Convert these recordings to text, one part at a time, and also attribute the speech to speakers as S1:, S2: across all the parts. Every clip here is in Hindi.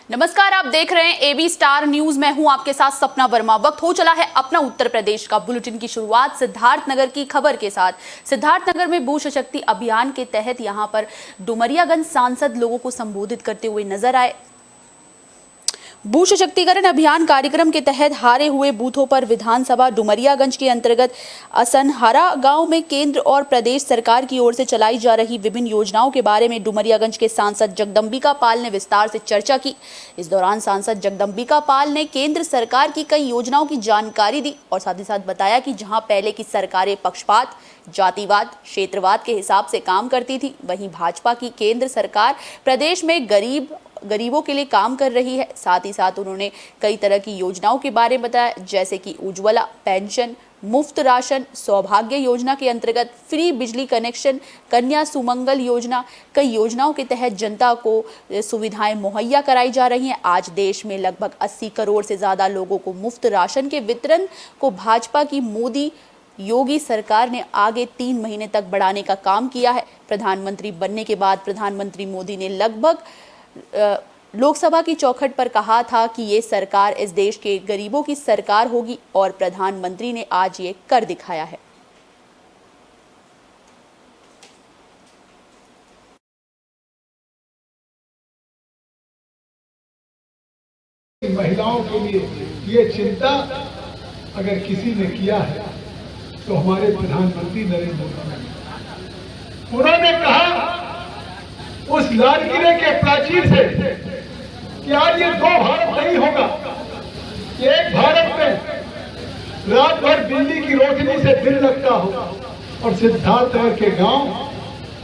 S1: नमस्कार, आप देख रहे हैं एबी स्टार न्यूज। मैं हूं आपके साथ सपना वर्मा। वक्त हो चला है अपना उत्तर प्रदेश का। बुलेटिन की शुरुआत सिद्धार्थनगर की खबर के साथ। सिद्धार्थनगर में भू सशक्ति अभियान के तहत यहां पर डुमरियागंज सांसद लोगों को संबोधित करते हुए नजर आए। भू सशक्तिकरण अभियान कार्यक्रम के तहत हारे हुए बूथों पर विधानसभा डुमरियागंज के अंतर्गत असनहरा गांव में केंद्र और प्रदेश सरकार की ओर से चलाई जा रही विभिन्न योजनाओं के बारे में डुमरियागंज के सांसद जगदंबिका पाल ने विस्तार से चर्चा की। इस दौरान सांसद जगदंबिका पाल ने केंद्र सरकार की कई योजनाओं की जानकारी दी और साथ ही साथ बताया कि जहां पहले की सरकारें पक्षपात, जातिवाद, क्षेत्रवाद के हिसाब से काम करती थी, वहीं भाजपा की केंद्र सरकार प्रदेश में गरीबों के लिए काम कर रही है। साथ ही साथ उन्होंने कई तरह की योजनाओं के बारे में बताया, जैसे कि उज्ज्वला पेंशन, मुफ्त राशन, सौभाग्य योजना के अंतर्गत फ्री बिजली कनेक्शन, कन्या सुमंगल योजना। कई योजनाओं के तहत जनता को सुविधाएं मुहैया कराई जा रही हैं। आज देश में लगभग 80 करोड़ से ज़्यादा लोगों को मुफ्त राशन के वितरण को भाजपा की मोदी योगी सरकार ने आगे 3 महीने तक बढ़ाने का काम किया है। प्रधानमंत्री बनने के बाद प्रधानमंत्री मोदी ने लगभग लोकसभा की चौखट पर कहा था कि ये सरकार इस देश के गरीबों की सरकार होगी और प्रधानमंत्री ने आज ये कर दिखाया है।
S2: महिलाओं के लिए ये चिंता अगर किसी ने किया है तो हमारे प्रधानमंत्री नरेंद्र मोदी ने। उन्होंने कहा उस लाल किले के प्राचीर से कि आज ये 2 भारत नहीं होगा, एक भारत में रात भर बिजली की रोशनी से दिन लगता हो और सिद्धार्थनगर के गांव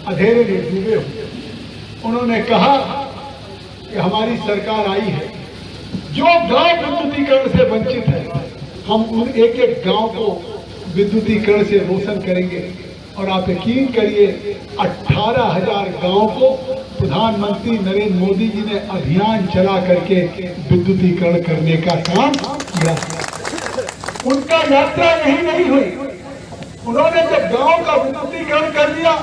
S2: अंधेरे में डूबे हो। उन्होंने कहा कि हमारी सरकार आई है, जो गांव विद्युतीकरण से वंचित है, हम उन एक एक गांव को विद्युतीकरण से रोशन करेंगे। और आप यकीन करिए 18,000 गांव को प्रधानमंत्री नरेंद्र मोदी जी ने अभियान चला करके विद्युतीकरण करने का काम किया। उनका यात्रा यही नहीं हुई। उन्होंने जब गांव का विद्युतीकरण कर दिया,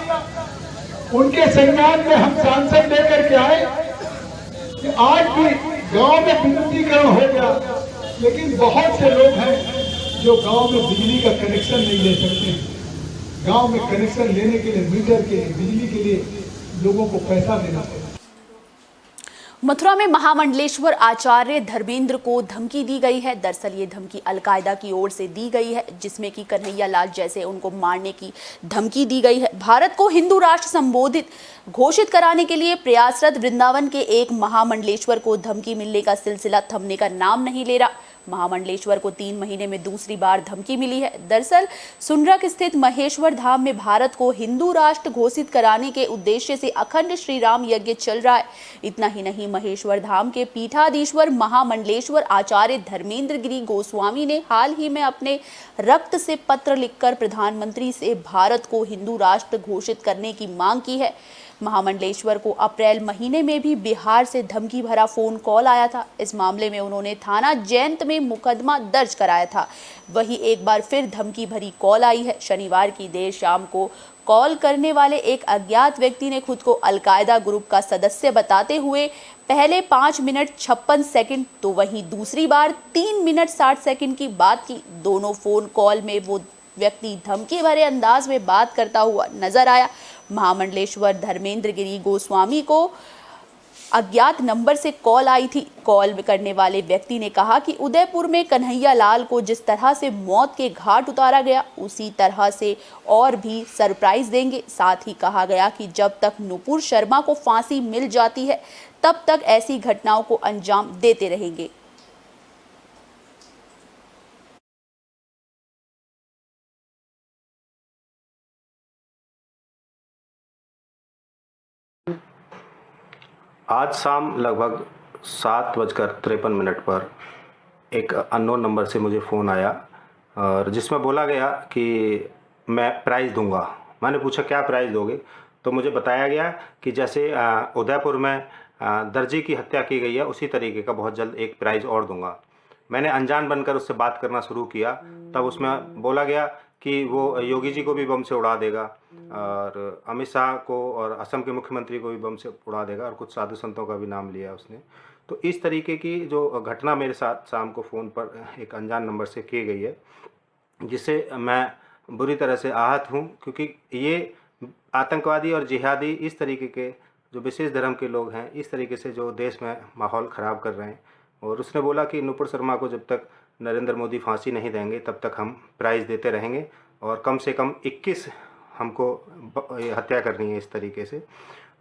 S2: उनके सम्मान में हम सांसद लेकर के आए कि आज भी गांव में विद्युतीकरण हो गया, लेकिन बहुत से लोग हैं जो गांव में बिजली का कनेक्शन नहीं ले सकते। गांव में कनेक्शन लेने के लिए, मीटर के लिए, बिजली के लिए लोगों को पैसा देना पड़ता।
S1: मथुरा में महामंडलेश्वर आचार्य धर्मेंद्र को धमकी दी गई है। दरअसल ये धमकी अलकायदा की ओर से दी गई है, जिसमें कि कन्हैया लाल जैसे उनको मारने की धमकी दी गई है। भारत को हिंदू राष्ट्र संबोधित घोषित कराने के लिए प्रयासरत वृंदावन के एक महामंडलेश्वर को धमकी मिलने का सिलसिला थमने का नाम नहीं ले रहा। महामंडलेश्वर को 3 महीने में दूसरी बार धमकी मिली है। दरअसल सुनरक स्थित महेश्वर धाम में भारत को हिंदू राष्ट्र घोषित कराने के उद्देश्य से अखंड श्री राम यज्ञ चल रहा है। इतना ही नहीं, महेश्वर धाम के पीठाधीश्वर महामंडलेश्वर आचार्य धर्मेंद्र गिरी गोस्वामी ने हाल ही में अपने रक्त से पत्र लिखकर प्रधानमंत्री से भारत को हिंदू राष्ट्र घोषित करने की मांग की है। महामंडलेश्वर को अप्रैल महीने में भी बिहार से धमकी भरा फोन कॉल आया था। इस मामले में उन्होंने थाना जयंत में मुकदमा दर्ज कराया था। वहीं एक बार फिर धमकी भरी कॉल आई है। शनिवार की देर शाम को कॉल करने वाले एक अज्ञात व्यक्ति ने खुद को अलकायदा ग्रुप का सदस्य बताते हुए पहले 5 मिनट 56 सेकंड तो वहीं दूसरी बार 3 मिनट 60 सेकंड की बात की। दोनों फोन कॉल में वो व्यक्ति धमकी भरे अंदाज में बात करता हुआ नजर आया। महामंडलेश्वर धर्मेंद्र गिरी गोस्वामी को अज्ञात नंबर से कॉल आई थी। कॉल करने वाले व्यक्ति ने कहा कि उदयपुर में कन्हैया लाल को जिस तरह से मौत के घाट उतारा गया, उसी तरह से और भी सरप्राइज देंगे। साथ ही कहा गया कि जब तक नुपुर शर्मा को फांसी मिल जाती है, तब तक ऐसी घटनाओं को अंजाम देते रहेंगे।
S3: आज शाम लगभग 7:53 पर एक अननोन नंबर से मुझे फ़ोन आया और जिसमें बोला गया कि मैं प्राइज़ दूंगा। मैंने पूछा क्या प्राइज़ दोगे, तो मुझे बताया गया कि जैसे उदयपुर में दर्जी की हत्या की गई है, उसी तरीके का बहुत जल्द एक प्राइज़ और दूंगा। मैंने अनजान बनकर उससे बात करना शुरू किया, तब उसमें बोला गया कि वो योगी जी को भी बम से उड़ा देगा और अमित शाह को और असम के मुख्यमंत्री को भी बम से उड़ा देगा और कुछ साधु संतों का भी नाम लिया उसने। तो इस तरीके की जो घटना मेरे साथ शाम को फ़ोन पर एक अनजान नंबर से की गई है, जिससे मैं बुरी तरह से आहत हूँ, क्योंकि ये आतंकवादी और जिहादी इस तरीके के जो विशेष धर्म के लोग हैं, इस तरीके से जो देश में माहौल ख़राब कर रहे हैं। और उसने बोला कि नुपुर शर्मा को जब तक नरेंद्र मोदी फांसी नहीं देंगे तब तक हम प्राइज़ देते रहेंगे, और कम से कम 21 हमको हत्या करनी है इस तरीके से।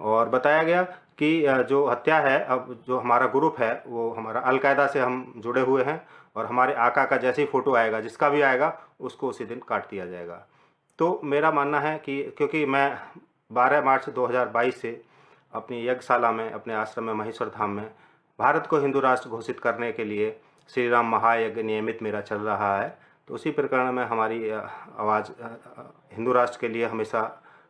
S3: और बताया गया कि जो हत्या है, अब जो हमारा ग्रुप है वो हमारा अलकायदा से हम जुड़े हुए हैं, और हमारे आका का जैसे ही फ़ोटो आएगा, जिसका भी आएगा, उसको उसी दिन काट दिया जाएगा। तो मेरा मानना है कि क्योंकि मैं 12 मार्च 2022 से अपनी यज्ञशाला में, अपने आश्रम में, महेश्वर धाम में भारत को हिंदू राष्ट्र घोषित करने के लिए श्री राम महायज्ञ नियमित मेरा चल रहा है। तो उसी प्रकार में हमारी आवाज़ हिंदू राष्ट्र के लिए हमेशा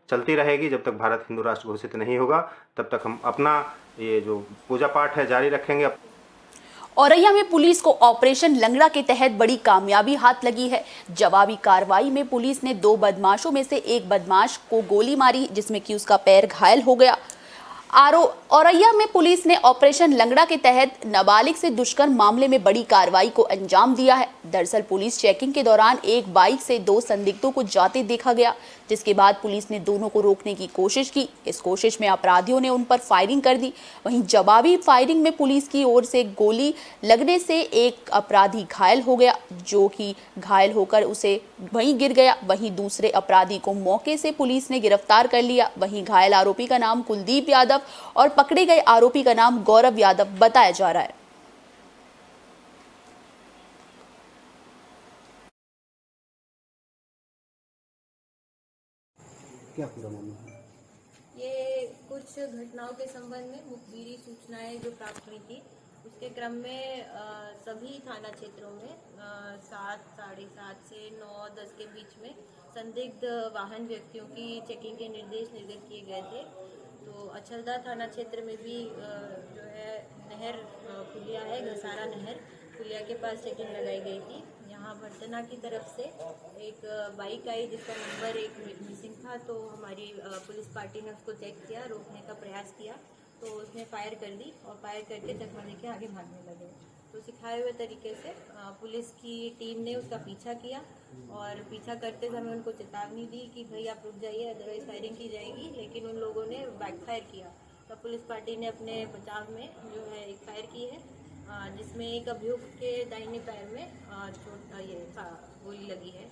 S3: चलती रहेगी। जब तक भारत हिंदू राष्ट्र घोषित नहीं होगा तब तक हम अपना ये जो पूजा पाठ है जारी रखेंगे।
S1: औरैया में पुलिस को ऑपरेशन लंगड़ा के तहत बड़ी कामयाबी हाथ लगी है। जवाबी कार्रवाई में पुलिस ने 2 बदमाशों में से एक बदमाश को गोली मारी, जिसमें कि उसका पैर घायल हो गया। औरैया में पुलिस ने ऑपरेशन लंगड़ा के तहत नाबालिग से दुष्कर्म मामले में बड़ी कार्रवाई को अंजाम दिया है। दरअसल पुलिस चेकिंग के दौरान एक बाइक से 2 संदिग्धों को जाते देखा गया, जिसके बाद पुलिस ने दोनों को रोकने की कोशिश की। इस कोशिश में अपराधियों ने उन पर फायरिंग कर दी। वहीं जवाबी फायरिंग में पुलिस की ओर से गोली लगने से एक अपराधी घायल हो गया, जो कि घायल होकर उसे वहीं गिर गया। वहीं दूसरे अपराधी को मौके से पुलिस ने गिरफ्तार कर लिया। वहीं घायल आरोपी का नाम कुलदीप यादव और पकड़े गए आरोपी का नाम गौरव यादव बताया जा रहा है।
S4: क्या पूरा मामला है?
S5: ये कुछ घटनाओं के संबंध में मुखबिरी सूचनाएं जो प्राप्त हुई थी, उसके क्रम में सभी थाना क्षेत्रों में 7, साढ़े 7 से 9, 10 के बीच में संदिग्ध वाहन व्यक्तियों की चेकिंग के निर्देश निर्गत किए गए थे। तो अचलदा थाना क्षेत्र में भी जो है नहर पुलिया है, घसारा नहर पुलिया के पास चेकिंग लगाई गई थी। यहाँ भरतना की तरफ से एक बाइक आई जिसका नंबर 1 मिसिंग था, तो हमारी पुलिस पार्टी ने उसको चेक किया, रोकने का प्रयास किया, तो उसने फायर कर दी और फायर करके चकमा लेके आगे भागने लगे। तो सिखाए हुए तरीके से पुलिस की टीम ने उसका पीछा किया और पीछा करते समय उनको चेतावनी दी कि भाई आप रुक जाइए, अदरवाइज फायरिंग की जाएगी, लेकिन उन लोगों ने बैकफायर किया। तो पुलिस पार्टी ने अपने बचाव में जो है एक फायर की है, जिसमें एक अभियुक्त के दाहिने पैर में गोली लगी है।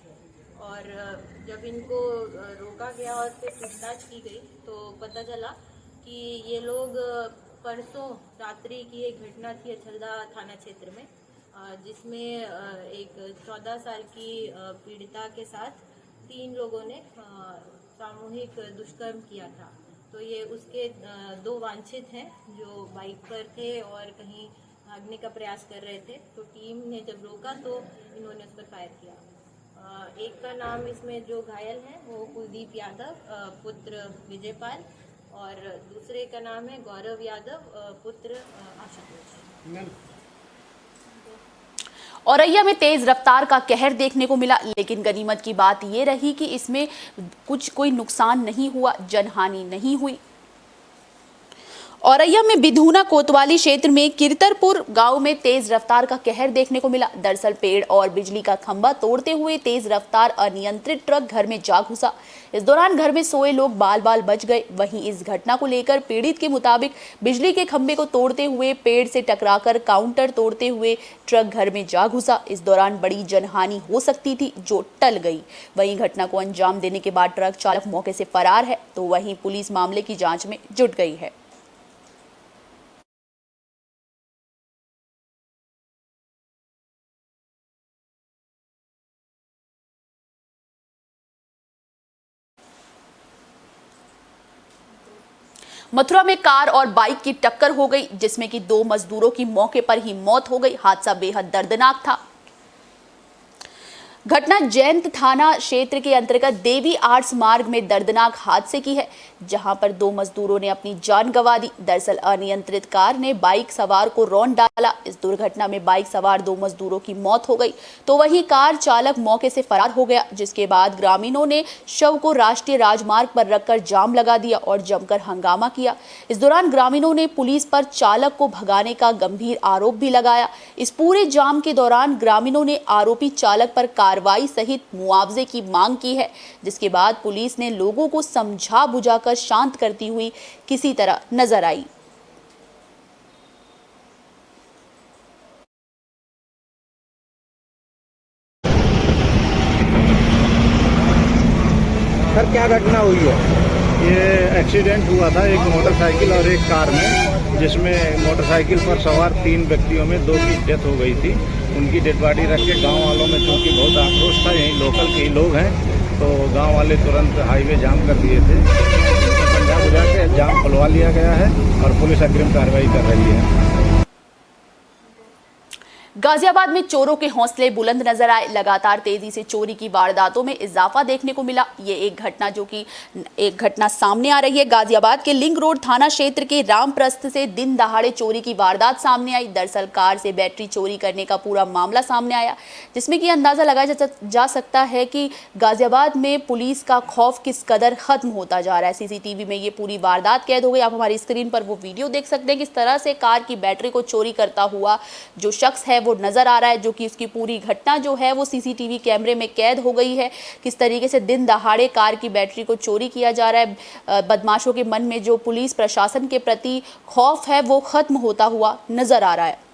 S5: और जब इनको रोका गया और फिर पूछताछ की गई तो पता चला कि ये लोग परसों रात्रि की एक घटना थी अचलदा थाना क्षेत्र में, जिसमें एक 14 साल की पीड़िता के साथ 3 लोगों ने सामूहिक दुष्कर्म किया था। तो ये उसके 2 वांछित हैं जो बाइक पर थे और कहीं भागने का प्रयास कर रहे थे। तो टीम ने जब रोका तो इन्होंने उस पर फायर किया। एक का नाम इसमें जो घायल है वो कुलदीप यादव पुत्र विजयपाल, और दूसरे का नाम है गौरव यादव पुत्र आशुतोष।
S1: औरैया में तेज रफ्तार का कहर देखने को मिला, लेकिन गनीमत की बात यह रही कि इसमें कोई नुकसान नहीं हुआ, जनहानि नहीं हुई। औरैया में बिधूना कोतवाली क्षेत्र में किरतरपुर गांव में तेज रफ्तार का कहर देखने को मिला। दरअसल पेड़ और बिजली का खंभा तोड़ते हुए तेज रफ्तार अनियंत्रित ट्रक घर में जा घुसा। इस दौरान घर में सोए लोग बाल बाल बच गए। वहीं इस घटना को लेकर पीड़ित के मुताबिक बिजली के खंभे को तोड़ते हुए पेड़ से टकराकर काउंटर तोड़ते हुए ट्रक घर में जा घुसा। इस दौरान बड़ी जनहानि हो सकती थी जो टल गई। वहीं घटना को अंजाम देने के बाद ट्रक चालक मौके से फरार है, तो वहीं पुलिस मामले की जांच में जुट गई है। मथुरा में कार और बाइक की टक्कर हो गई, जिसमें कि 2 मजदूरों की मौके पर ही मौत हो गई। हादसा बेहद दर्दनाक था। घटना जयंत थाना क्षेत्र के अंतर्गत देवी आर्ट्स मार्ग में दर्दनाक हादसे की है, जहां पर 2 मजदूरों ने अपनी जान गंवा दी। दरअसल अनियंत्रित कार ने बाइक सवार को रौंद डाला। इस दुर्घटना में बाइक सवार 2 मजदूरों की मौत हो गई, तो वहीं कार चालक मौके से फरार हो गया, जिसके बाद ग्रामीणों ने शव को राष्ट्रीय राजमार्ग पर रखकर जाम लगा दिया और जमकर हंगामा किया। इस दौरान ग्रामीणों ने पुलिस पर चालक को भगाने का गंभीर आरोप भी लगाया। इस पूरे जाम के दौरान ग्रामीणों ने आरोपी चालक पर कार्रवाई सहित मुआवजे की मांग की है, जिसके बाद पुलिस ने लोगों को समझा बुझाकर शांत करती हुई किसी तरह नजर आई।
S3: सर, क्या घटना हुई है?
S4: ये एक्सीडेंट हुआ था एक मोटरसाइकिल और एक कार में, जिसमें मोटरसाइकिल पर सवार 3 व्यक्तियों में 2 की डेथ हो गई थी। उनकी डेड बॉडी रख के गाँव वालों में चूँकि बहुत आक्रोश था, यहीं लोकल के ही लोग हैं, तो गांव वाले तुरंत हाईवे जाम कर दिए थे। समझा बुझा के जाम खुलवा लिया गया है और पुलिस अग्रिम कार्रवाई कर रही है।
S1: गाजियाबाद में चोरों के हौसले बुलंद नजर आए। लगातार तेजी से चोरी की वारदातों में इजाफा देखने को मिला। ये एक घटना सामने आ रही है। गाजियाबाद के लिंक रोड थाना क्षेत्र के रामप्रस्थ से दिन दहाड़े चोरी की वारदात सामने आई। दरअसल कार से बैटरी चोरी करने का पूरा मामला सामने आया, जिसमें कि अंदाजा लगाया जा सकता है कि गाजियाबाद में पुलिस का खौफ किस कदर खत्म होता जा रहा है। सीसीटीवी में ये पूरी वारदात कैद हो गई। आप हमारी स्क्रीन पर वो वीडियो देख सकते हैं, किस तरह से कार की बैटरी को चोरी करता हुआ जो शख्स है वो नजर आ रहा है, जो कि उसकी पूरी घटना जो है वो सीसीटीवी कैमरे में कैद हो गई है। किस तरीके से दिन दहाड़े कार की बैटरी को चोरी किया जा रहा है। बदमाशों के मन में जो पुलिस प्रशासन के प्रति खौफ है वो खत्म होता हुआ नजर आ रहा है।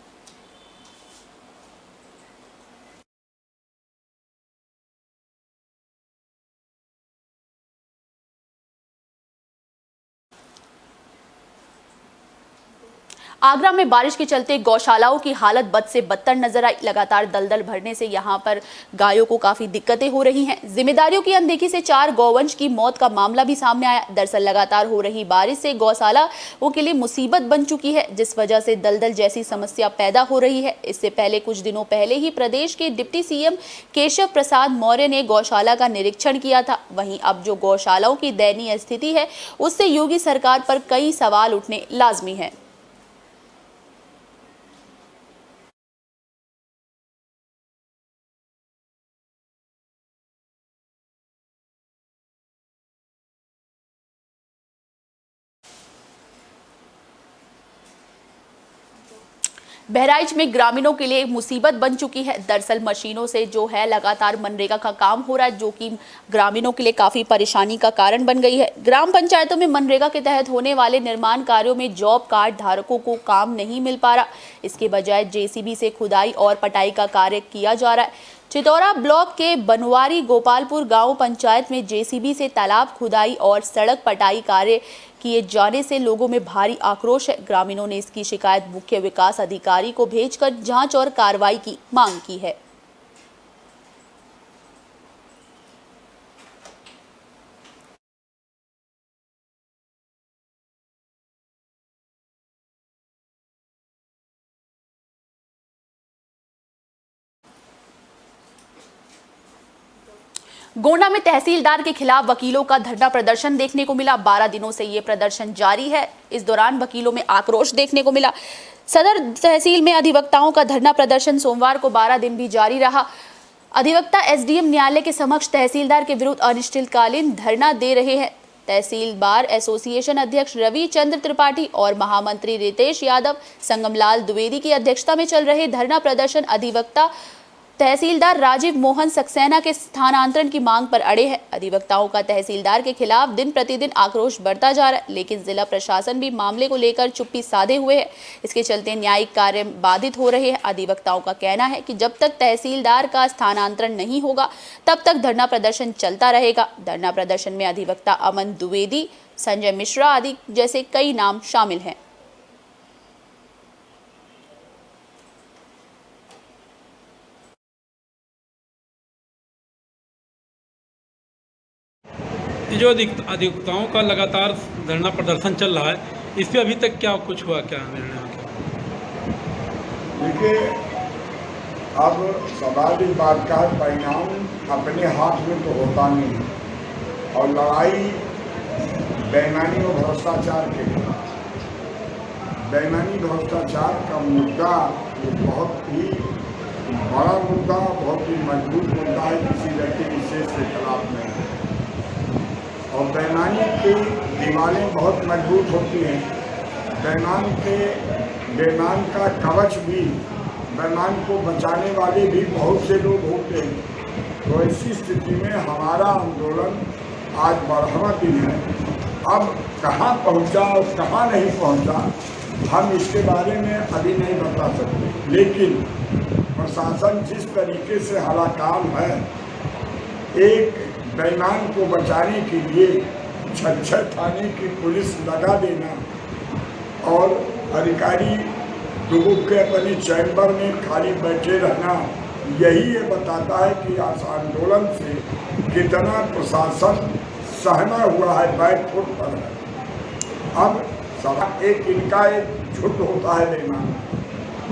S1: आगरा में बारिश के चलते गौशालाओं की हालत बद से बदतर नजर आई। लगातार दलदल भरने से यहां पर गायों को काफी दिक्कतें हो रही हैं। जिम्मेदारियों की अनदेखी से 4 गौवंश की मौत का मामला भी सामने आया। दरअसल लगातार हो रही बारिश से गौशालाओं के लिए मुसीबत बन चुकी है, जिस वजह से दलदल जैसी समस्या पैदा हो रही है। इससे पहले कुछ दिनों पहले ही प्रदेश के डिप्टी सीएम केशव प्रसाद मौर्य ने गौशाला का निरीक्षण किया था। वहीं अब जो गौशालाओं की दयनीय स्थिति है, उससे योगी सरकार पर कई सवाल उठने लाजमी है। बहराइच में ग्रामीणों के लिए मुसीबत बन चुकी है। दरअसल मशीनों से जो है लगातार मनरेगा का काम हो रहा है, जो कि ग्रामीणों के लिए काफ़ी परेशानी का कारण बन गई है। ग्राम पंचायतों में मनरेगा के तहत होने वाले निर्माण कार्यों में जॉब कार्ड धारकों को काम नहीं मिल पा रहा। इसके बजाय जेसीबी से खुदाई और पटाई का कार्य किया जा रहा है। चितौरा ब्लॉक के बनवारी गोपालपुर गांव पंचायत में जेसीबी से तालाब खुदाई और सड़क पटाई कार्य किए जाने से लोगों में भारी आक्रोश है। ग्रामीणों ने इसकी शिकायत मुख्य विकास अधिकारी को भेजकर जांच और कार्रवाई की मांग की है। गोंडा में तहसीलदार के खिलाफ वकीलों का धरना प्रदर्शन देखने को मिला। 12 दिनों से ये प्रदर्शन जारी है। इस दौरान वकीलों में आक्रोश देखने को मिला। सदर तहसील में अधिवक्ताओं का धरना प्रदर्शन सोमवार को 12 दिन भी जारी रहा। अधिवक्ता एसडीएम न्यायालय के समक्ष तहसीलदार के विरुद्ध अनिश्चितकालीन धरना दे रहे हैं। तहसील बार एसोसिएशन अध्यक्ष रवि चंद्र त्रिपाठी और महामंत्री रितेश यादव, संगमलाल द्विवेदी की अध्यक्षता में चल रहे धरना प्रदर्शन अधिवक्ता तहसीलदार राजीव मोहन सक्सेना के स्थानांतरण की मांग पर अड़े हैं। अधिवक्ताओं का तहसीलदार के खिलाफ दिन प्रतिदिन आक्रोश बढ़ता जा रहा है, लेकिन जिला प्रशासन भी मामले को लेकर चुप्पी साधे हुए है। इसके चलते न्यायिक कार्य बाधित हो रहे हैं। अधिवक्ताओं का कहना है कि जब तक तहसीलदार का स्थानांतरण नहीं होगा, तब तक धरना प्रदर्शन चलता रहेगा। धरना प्रदर्शन में अधिवक्ता अमन द्विवेदी, संजय मिश्रा आदि जैसे कई नाम शामिल हैं।
S6: जो अधिवक्ताओं का लगातार धरना प्रदर्शन चल रहा है, इस पे अभी तक क्या कुछ हुआ, क्या निर्णय हो गया?
S4: देखिए,
S7: अब सवाल इस बात का परिणाम अपने हाथ में तो होता नहीं है और लड़ाई बेईमानी और भ्रष्टाचार के खिलाफ। बेईमानी भ्रष्टाचार का मुद्दा बहुत ही बड़ा मुद्दा, बहुत ही मजबूत मुद्दा है, किसी व्यक्ति विशेष के खिलाफ नहीं है। और बेईमानी की दीवारें बहुत मजबूत होती हैं। बेईमान का कवच भी, बेईमान को बचाने वाले भी बहुत से लोग होते हैं। तो ऐसी स्थिति में हमारा आंदोलन आज 12वां दिन है। अब कहाँ पहुँचा और कहाँ नहीं पहुँचा हम इसके बारे में अभी नहीं बता सकते, लेकिन प्रशासन जिस तरीके से हलाकाम है, एक बेईमान को बचाने के लिए 6 थाने की पुलिस लगा देना और अधिकारी दुबक के अपने चैम्बर में खाली बैठे रहना, यही ये बताता है कि इस आंदोलन से कितना प्रशासन सहमा हुआ है, बैक फुट पर है। अब एक इनका एक झुट होता है बेईमान।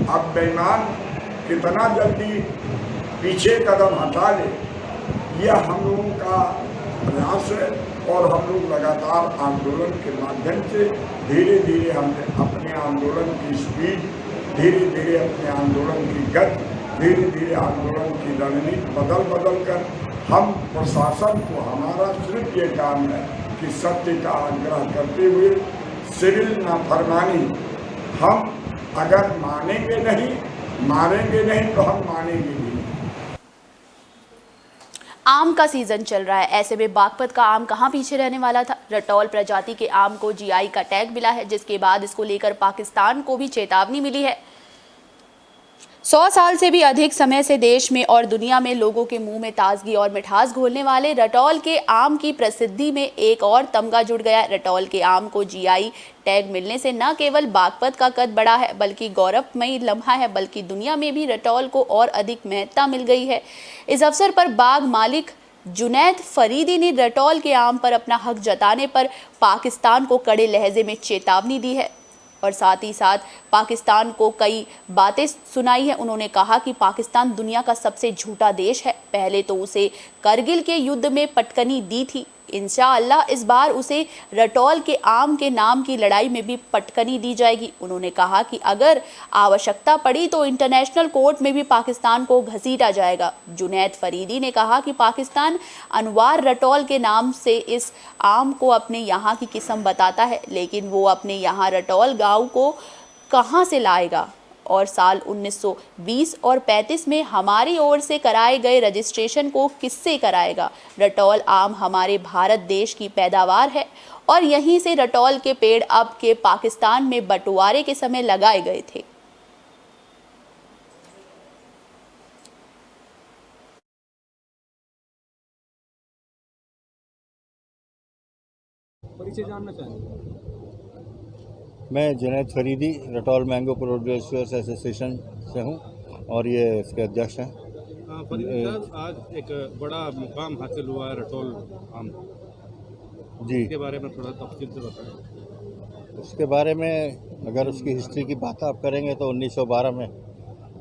S7: अब बेईमान कितना जल्दी पीछे कदम हटा ले, यह हम लोगों का प्रयास है और हम लोग लगातार आंदोलन के माध्यम से धीरे धीरे हमने अपने आंदोलन की स्पीड, धीरे धीरे अपने आंदोलन की गति, धीरे धीरे आंदोलन की रणनीति बदल कर हम प्रशासन को, हमारा सिर्फ ये काम है कि सत्य का आग्रह करते हुए सिविल नाफरमानी हम अगर मानेंगे नहीं तो हम मानेंगे नहीं।
S1: आम का सीजन चल रहा है, ऐसे में बागपत का आम कहाँ पीछे रहने वाला था। रटौल प्रजाति के आम को जीआई का टैग मिला है, जिसके बाद इसको लेकर पाकिस्तान को भी चेतावनी मिली है। 100 साल से भी अधिक समय से देश में और दुनिया में लोगों के मुंह में ताजगी और मिठास घोलने वाले रटौल के आम की प्रसिद्धि में एक और तमगा जुड़ गया। रटौल के आम को जीआई टैग मिलने से न केवल बागपत का कद बढ़ा है, बल्कि गौरवमयी लम्हा है, बल्कि दुनिया में भी रटौल को और अधिक महत्ता मिल गई है। इस अवसर पर बाग मालिक जुनैद फरीदी ने रटौल के आम पर अपना हक जताने पर पाकिस्तान को कड़े लहजे में चेतावनी दी है और साथ ही साथ पाकिस्तान को कई बातें सुनाई है। उन्होंने कहा कि पाकिस्तान दुनिया का सबसे झूठा देश है। पहले तो उसे करगिल के युद्ध में पटकनी दी थी, इंशाअल्लाह इस बार उसे रटौल के आम के नाम की लड़ाई में भी पटकनी दी जाएगी। उन्होंने कहा कि अगर आवश्यकता पड़ी तो इंटरनेशनल कोर्ट में भी पाकिस्तान को घसीटा जाएगा। जुनैद फरीदी ने कहा कि पाकिस्तान अनवार रटौल के नाम से इस आम को अपने यहाँ की किस्म बताता है, लेकिन वो अपने यहाँ रटौल गाँव को कहाँ से लाएगा और साल 1920 और 35 में हमारी ओर से कराए गए रजिस्ट्रेशन को किससे कराएगा। रटौल आम हमारे भारत देश की पैदावार है और यहीं से रटौल के पेड़ अब के पाकिस्तान में बंटवारे के समय लगाए गए थे।
S6: परिचय जानना चाहेंगे?
S4: मैं Junaid Faridi Rataul mango producers association से हूँ और ये इसके अध्यक्ष हैं।
S6: फरीद साहब, आज एक बड़ा मुकाम हासिल हुआ है रटौल आम
S4: जी,
S6: इसके बारे में थोड़ा तफसील से बताएं।
S4: उसके बारे में अगर उसकी हिस्ट्री की बात आप करेंगे तो 1912 में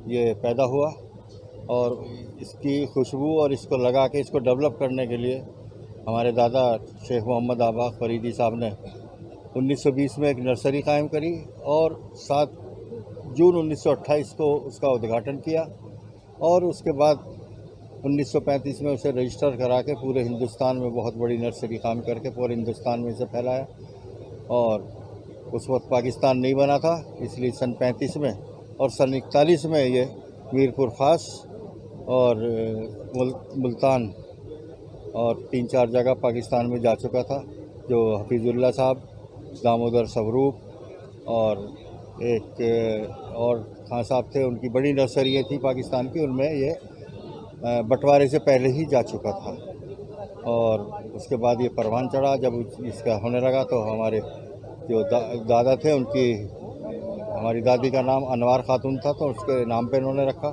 S4: ये पैदा हुआ और इसकी खुशबू और इसको लगा के इसको डेवलप करने के लिए हमारे दादा शेख मोहम्मद आबाद फरीदी साहब ने 1920 में एक नर्सरी कायम करी और 7 जून 1928 को उसका उद्घाटन किया और उसके बाद 1935 में उसे रजिस्टर करा के पूरे हिंदुस्तान में बहुत बड़ी नर्सरी काम करके पूरे हिंदुस्तान में इसे फैलाया। और उस वक्त पाकिस्तान नहीं बना था, इसलिए सन 35 में और सन 41 में ये मीरपुर ख़ास और मुल्तान और 3-4 जगह पाकिस्तान में जा चुका था। जो हफीज़ुल्लाह साहब, दामोदर स्वरूप और एक और खान साहब थे, उनकी बड़ी नर्सरियाँ थी पाकिस्तान की, उनमें ये बंटवारे से पहले ही जा चुका था। और उसके बाद ये परवान चढ़ा। जब इसका होने लगा तो हमारे जो दादा थे, उनकी हमारी दादी का नाम अनवार खातून था, तो उसके नाम पे इन्होंने रखा।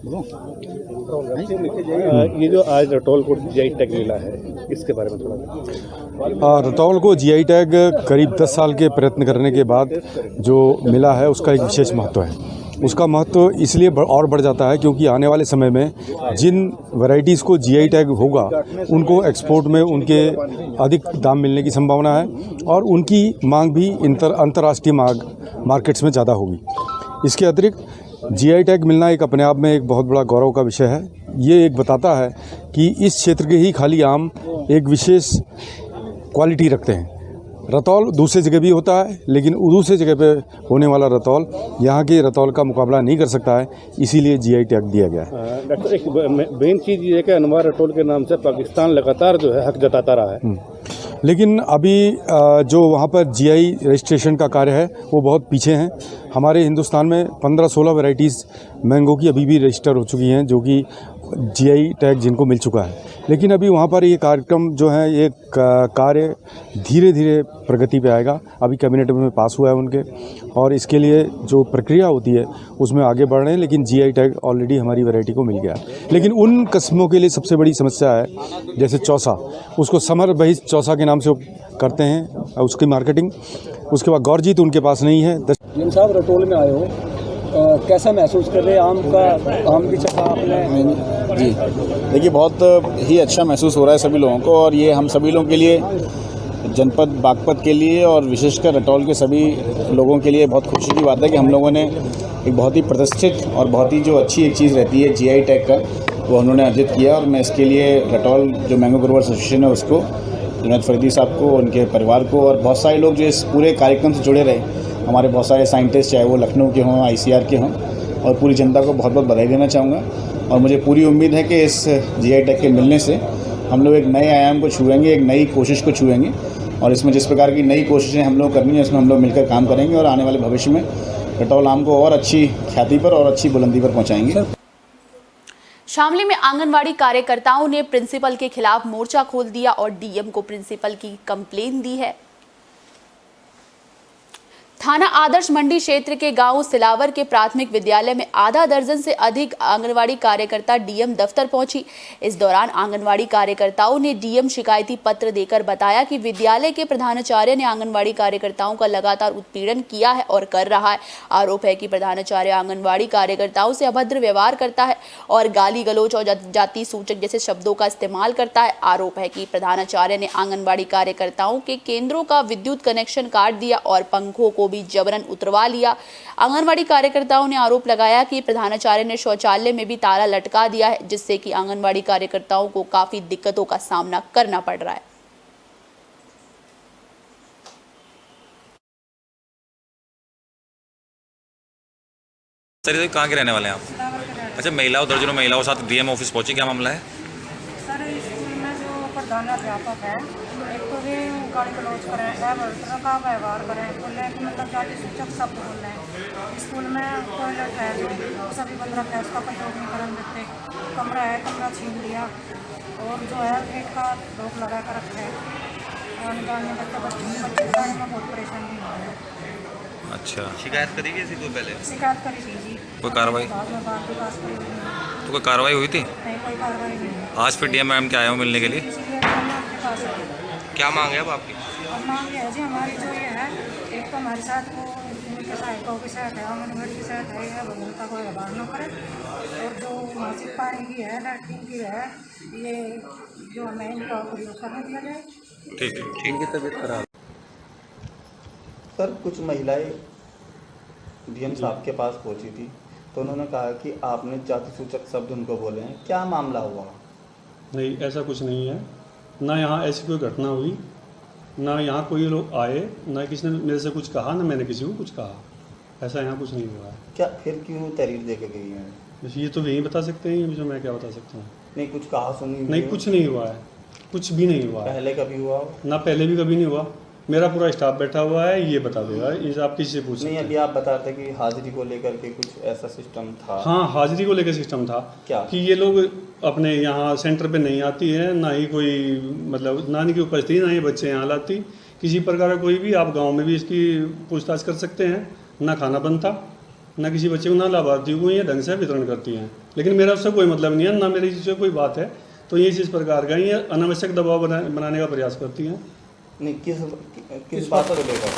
S4: ये जो आज रटौल को जीआई टैग मिला है, इसके बारे में थोड़ा।
S8: रतौल को जीआई टैग करीब 10 साल के प्रयत्न करने के बाद जो मिला है उसका एक विशेष महत्व है। उसका महत्व इसलिए और बढ़ जाता है क्योंकि आने वाले समय में जिन वैरायटीज़ को जीआई टैग होगा उनको एक्सपोर्ट में उनके अधिक दाम मिलने की संभावना है और उनकी मांग भी अंतर्राष्ट्रीय मार्केट्स में ज़्यादा होगी। इसके अतिरिक्त जीआई टैग मिलना एक अपने आप में एक बहुत बड़ा गौरव का विषय है। ये एक बताता है कि इस क्षेत्र के ही खाली आम एक विशेष क्वालिटी रखते हैं। रतौल दूसरी जगह भी होता है, लेकिन दूसरी जगह पे होने वाला रतौल यहाँ के रतौल का मुकाबला नहीं कर सकता है, इसीलिए जीआई टैग दिया गया है।
S4: डॉक्टर, एक मेन चीज़ ये है कि अनवर रटौल के नाम से पाकिस्तान लगातार जो है हक जताता रहा है,
S8: लेकिन अभी जो वहाँ पर जीआई रजिस्ट्रेशन का कार्य है वो बहुत पीछे हैं। हमारे हिंदुस्तान में 15-16 वैरायटीज़ मैंगो की अभी भी रजिस्टर हो चुकी हैं जो कि जीआई टैग जिनको मिल चुका है, लेकिन अभी वहाँ पर ये कार्यक्रम जो है ये कार्य धीरे धीरे प्रगति पे आएगा। अभी कैबिनेट में पास हुआ है उनके, और इसके लिए जो प्रक्रिया होती है उसमें आगे बढ़ रहे हैं, लेकिन जीआई टैग ऑलरेडी हमारी वैरायटी को मिल गया। लेकिन उन किस्मों के लिए सबसे बड़ी समस्या है जैसे चौसा, उसको समर बहिस चौसा के नाम से करते हैं उसकी मार्केटिंग। उसके बाद गौरजीत उनके पास नहीं है।
S9: जिन साहब रटौल में आए हो, कैसा महसूस कर रहे हैं? आम की चखा आपने?
S10: जी देखिए, बहुत ही अच्छा महसूस हो रहा है सभी लोगों को, और ये हम सभी लोगों के लिए, जनपद बागपत के लिए और विशेषकर रटौल के सभी लोगों के लिए बहुत खुशी की बात है कि हम लोगों ने एक बहुत ही प्रतिष्ठित और बहुत ही जो अच्छी एक चीज़ रहती है जीआई टैग का, वो उन्होंने अर्जित किया। और मैं इसके लिए रटौल जो मैंगो ग्रोवर्स एसोसिएशन है उसको, जुनैद फरीदी साहब को, उनके परिवार को और बहुत सारे लोग जो इस पूरे कार्यक्रम से जुड़े रहे, हमारे बहुत सारे साइंटिस्ट, चाहे वो लखनऊ के हों, आईसीआर के हों, और पूरी जनता को बहुत बहुत बधाई देना चाहूँगा। और मुझे पूरी उम्मीद है कि इस जीआई टैग के मिलने से हम लोग एक नए आयाम को छुएंगे, एक नई कोशिश को छुएंगे, और इसमें जिस प्रकार की नई कोशिशें हम लोग करनी है इसमें हम लोग मिलकर काम करेंगे और आने वाले भविष्य में रटौल आम को और अच्छी ख्याति पर और अच्छी बुलंदी पर पहुँचाएंगे।
S1: शामली में आंगनवाड़ी कार्यकर्ताओं ने प्रिंसिपल के खिलाफ मोर्चा खोल दिया और डीएम को प्रिंसिपल की कंप्लेन दी है। थाना आदर्श मंडी क्षेत्र के गांव सिलावर के प्राथमिक विद्यालय में आधा दर्जन से अधिक आंगनवाड़ी कार्यकर्ता डीएम दफ्तर पहुंची। इस दौरान आंगनवाड़ी कार्यकर्ताओं ने डीएम शिकायती पत्र देकर बताया कि विद्यालय के प्रधानाचार्य ने आंगनवाड़ी कार्यकर्ताओं का लगातार उत्पीड़न किया है और कर रहा है। आरोप है कि प्रधानाचार्य आंगनवाड़ी कार्यकर्ताओं से अभद्र व्यवहार करता है और गाली गलौज और जाति सूचक जैसे शब्दों का इस्तेमाल करता है। आरोप है कि प्रधानाचार्य ने आंगनवाड़ी कार्यकर्ताओं के केंद्रों का विद्युत कनेक्शन काट दिया और पंखों को भी जबरन उतरवा लिया। आंगनवाड़ी कार्यकर्ताओं ने आरोप लगाया कि प्रधानाचार्य ने शौचालय में भी ताला लटका दिया है, जिससे कि आंगनवाड़ी कार्यकर्ताओं को काफी दिक्कतों का सामना करना पड़ रहा है।
S11: सर, ये कहाँ के रहने वाले हैं आप? अच्छा, महिलाओं, दर्जनों महिलाओं के साथ डीएम ऑफिस पहुंचे, क्या मामला है?
S12: सर, स्कूल में जो प्रधानाध्यापक है, एक तो भी गाली गलौज करें, अभद्र का व्यवहार करें, बोले कि मतलब जाति सूचक शब्द बोल रहे हैं। स्कूल में टॉयलेट है जो सभी 15 फ्लैश का प्रयोग नहीं करने देते, कमरा है, कमरा छीन लिया, और जो है गेट का रोक लगा कर रखा है। आने जाने बच्चे जाने में बहुत परेशानी हो रही है।
S11: अच्छा, शिकायत करी गई थी? पहले
S12: शिकायत करी थी जी।
S11: कोई कार्रवाई?
S12: बाद में बात विकास करी हुई है।
S11: तो कोई कार्रवाई हुई थी?
S12: नहीं, कोई कार्रवाई नहीं।
S11: आज फिर डीएम मैम के आए हो मिलने के लिए?
S12: इसीलिए हम आपके पास आए।
S11: क्या मांग है अब आपकी?
S12: अब मांग ये है जी, हमारी जो ये है, एक तो हमारे साथ वो उनके सहायकों की शायद है, आंगनबाड़ी की शायद है, भगवान का कोई व्यवहार न करे, और जो मासिक पानी की है, लैट्रिन की है, ये जो हमें इनका प्रयोग करने दिया जाए।
S11: ठीक है।
S10: इनकी तबीयत खराब सर, कुछ महिलाएं डीएम साहब के पास पहुंची थी, तो उन्होंने कहा कि आपने जाति सूचक शब्द उनको बोले हैं, क्या मामला हुआ?
S8: नहीं, ऐसा कुछ नहीं है, ना यहाँ ऐसी कोई घटना हुई, ना यहाँ कोई लोग आए, ना किसी ने मेरे से कुछ कहा, ना मैंने किसी को कुछ कहा। ऐसा यहाँ कुछ नहीं हुआ है।
S10: क्या फिर क्यों तहरीर दे के गई है?
S8: बस ये तो यही बता सकते हैं, जो मैं क्या बता सकता हूँ।
S10: नहीं, कुछ कहा सुनी?
S8: नहीं, कुछ नहीं हुआ है, कुछ भी नहीं हुआ है।
S10: पहले कभी हुआ?
S8: ना पहले भी कभी नहीं हुआ। मेरा पूरा स्टाफ बैठा हुआ है, ये बता देगा, ये आप किसी से पूछ सकते हैं।
S10: नहीं, अभी आप बता रहे थे कि हाजिरी को लेकर के कुछ ऐसा सिस्टम था।
S8: हाँ, हाजिरी को लेकर सिस्टम था।
S10: क्या? कि
S8: ये लोग अपने यहाँ सेंटर पे नहीं आती है, ना ही कोई मतलब ना की उपस्थिति, ना ही बच्चे यहाँ लाती, किसी प्रकार का कोई भी। आप गांव में भी इसकी पूछताछ कर सकते हैं। ना खाना बनता, ना किसी बच्चे को, ना लाभार्थियों को ये ढंग से वितरण करती हैं।
S13: लेकिन मेरा उससे कोई मतलब नहीं है, ना मेरी इससे कोई बात है। तो ये इस प्रकार का ये अनावश्यक दबाव बनाने का प्रयास करती हैं।
S3: नहीं, किस बात को लेकर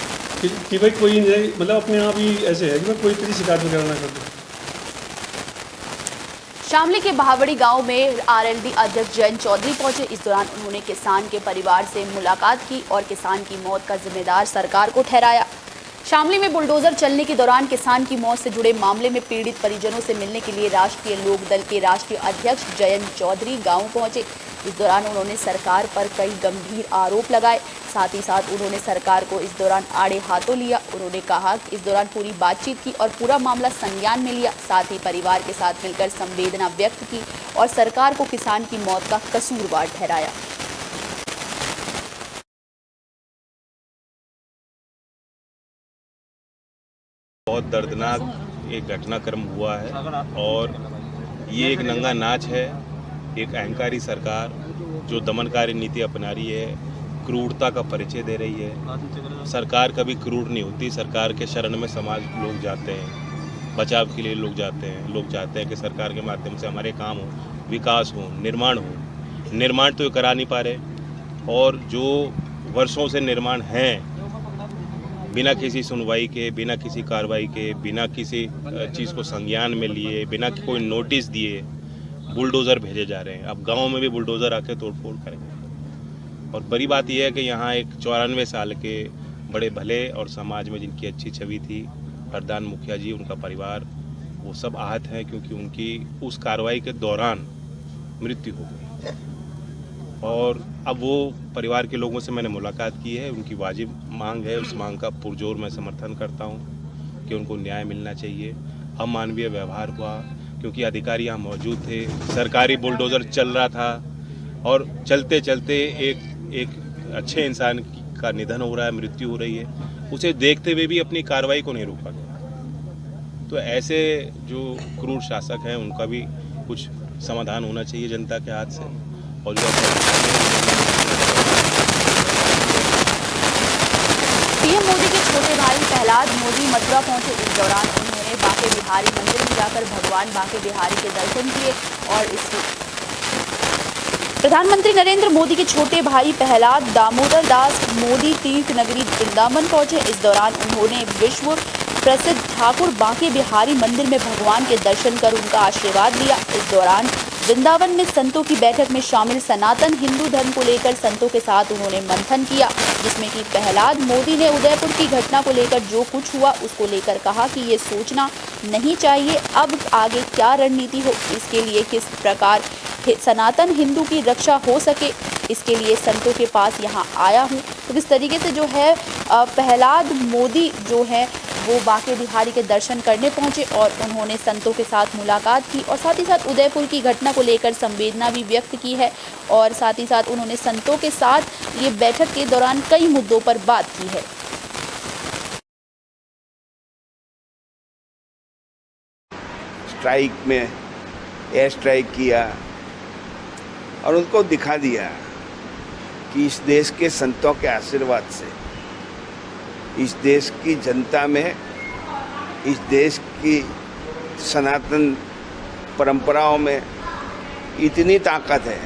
S13: कि भाई कोई नहीं, मतलब अपने आप ही ऐसे है कि कोई किसी शिकायत वगैरह ना कर दे।
S1: शामली के बहावड़ी गांव में आरएलडी अध्यक्ष जयंत चौधरी पहुंचे। इस दौरान उन्होंने किसान के परिवार से मुलाकात की और किसान की मौत का जिम्मेदार सरकार को ठहराया। शामली में बुलडोजर चलने के दौरान किसान की मौत से जुड़े मामले में पीड़ित परिजनों से मिलने के लिए राष्ट्रीय लोकदल के राष्ट्रीय अध्यक्ष जयंत चौधरी गांव पहुंचे। इस दौरान उन्होंने सरकार पर कई गंभीर आरोप लगाए। साथ ही साथ उन्होंने सरकार को इस दौरान आड़े हाथों लिया। उन्होंने कहा कि इस दौरान पूरी बातचीत की और पूरा मामला संज्ञान में लिया। साथ ही परिवार के साथ मिलकर संवेदना व्यक्त की और सरकार को किसान की मौत का कसूरवार ठहराया।
S14: बहुत दर्दनाक एक घटनाक्रम हुआ है और ये एक नंगा नाच है। एक अहंकारी सरकार जो दमनकारी नीति अपना रही है, क्रूरता का परिचय दे रही है। सरकार कभी क्रूर नहीं होती। सरकार के शरण में समाज लोग जाते हैं, बचाव के लिए लोग जाते हैं। लोग चाहते हैं कि सरकार के माध्यम से हमारे काम हो, विकास हो, निर्माण हो। निर्माण तो ये करा नहीं पा रहे और जो वर्षों से निर्माण हैं, बिना किसी सुनवाई के, बिना किसी कार्रवाई के, बिना किसी चीज़ को संज्ञान में लिए, बिना कोई नोटिस दिए बुलडोज़र भेजे जा रहे हैं। अब गांव में भी बुलडोज़र आके तोड़फोड़ करेंगे। और बड़ी बात यह है कि यहाँ एक 94 साल के बड़े भले और समाज में जिनकी अच्छी छवि थी, प्रधान मुखिया जी, उनका परिवार, वो सब आहत हैं क्योंकि उनकी उस कार्रवाई के दौरान मृत्यु हो गई। और अब वो परिवार के लोगों से मैंने मुलाकात की है। उनकी वाजिब मांग है, उस मांग का पुरजोर मैं समर्थन करता हूँ कि उनको न्याय मिलना चाहिए। अमानवीय व्यवहार हुआ क्योंकि अधिकारी यहाँ मौजूद थे, सरकारी बुलडोज़र चल रहा था और चलते चलते एक अच्छे इंसान का निधन हो रहा है, मृत्यु हो रही है। उसे देखते हुए भी अपनी कार्रवाई को नहीं रोका गया। तो ऐसे जो क्रूर शासक हैं उनका भी कुछ समाधान होना चाहिए जनता के हाथ से। और जो
S1: पीएम मोदी के छोटे भाई प्रहलाद मोदी मथुरा पहुंचे। इस दौरान उन्होंने बांके बिहारी मंदिर में जाकर भगवान बांके बिहारी के दर्शन किए और प्रधानमंत्री नरेंद्र मोदी के छोटे भाई प्रहलाद दामोदर दास मोदी तीर्थ नगरी वृंदावन पहुंचे। इस दौरान उन्होंने विश्व प्रसिद्ध ठाकुर बांके बिहारी मंदिर में भगवान के दर्शन कर उनका आशीर्वाद लिया। इस दौरान वृंदावन में संतों की बैठक में शामिल सनातन हिंदू धर्म को लेकर संतों के साथ उन्होंने मंथन किया, जिसमें कि प्रहलाद मोदी ने उदयपुर की घटना को लेकर जो कुछ हुआ उसको लेकर कहा कि ये सोचना नहीं चाहिए अब आगे क्या रणनीति हो, इसके लिए किस प्रकार सनातन हिंदू की रक्षा हो सके, इसके लिए संतों के पास यहाँ आया हूँ। तो इस तरीके से जो है प्रहलाद मोदी जो है वो बांके बिहारी के दर्शन करने पहुंचे और उन्होंने संतों के साथ मुलाकात की और साथ ही साथ उदयपुर की घटना को लेकर संवेदना भी व्यक्त की है और साथ ही साथ उन्होंने संतों के साथ ये बैठक के दौरान कई मुद्दों पर बात की है।
S15: स्ट्राइक में एयर स्ट्राइक किया और उनको दिखा दिया कि इस देश के संतों के आशीर्वाद से इस देश की जनता में, इस देश की सनातन परंपराओं में इतनी ताकत है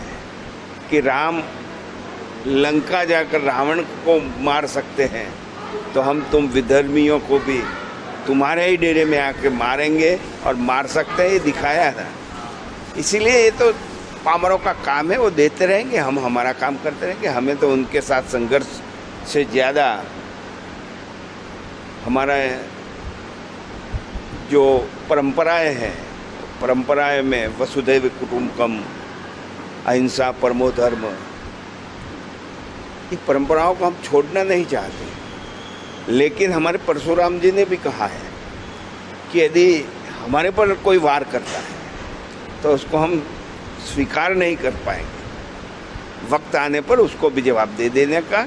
S15: कि राम लंका जाकर रावण को मार सकते हैं, तो हम तुम विधर्मियों को भी तुम्हारे ही डेरे में आके मारेंगे और मार सकते हैं, ये दिखाया था। इसीलिए ये तो पामरों का काम है, वो देते रहेंगे, हम हमारा काम करते रहेंगे। हमें तो उनके साथ संघर्ष से ज़्यादा हमारा जो परंपराएं हैं, परंपराएं में वसुधैव कुटुंबकम, अहिंसा परमो धर्म, इन परंपराओं को हम छोड़ना नहीं चाहते। लेकिन हमारे परशुराम जी ने भी कहा है कि यदि हमारे पर कोई वार करता है तो उसको हम स्वीकार नहीं कर पाएंगे। वक्त आने पर उसको भी जवाब दे देने का,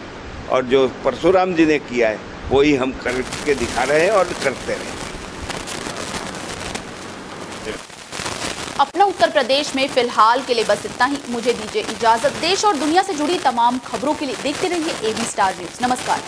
S15: और जो परशुराम जी ने किया है वही हम करके दिखा रहे हैं और करते रहेंगे।
S1: अपना उत्तर प्रदेश में फिलहाल के लिए बस इतना ही। मुझे दीजिए इजाजत। देश और दुनिया से जुड़ी तमाम खबरों के लिए देखते रहिए AB स्टार न्यूज़। नमस्कार।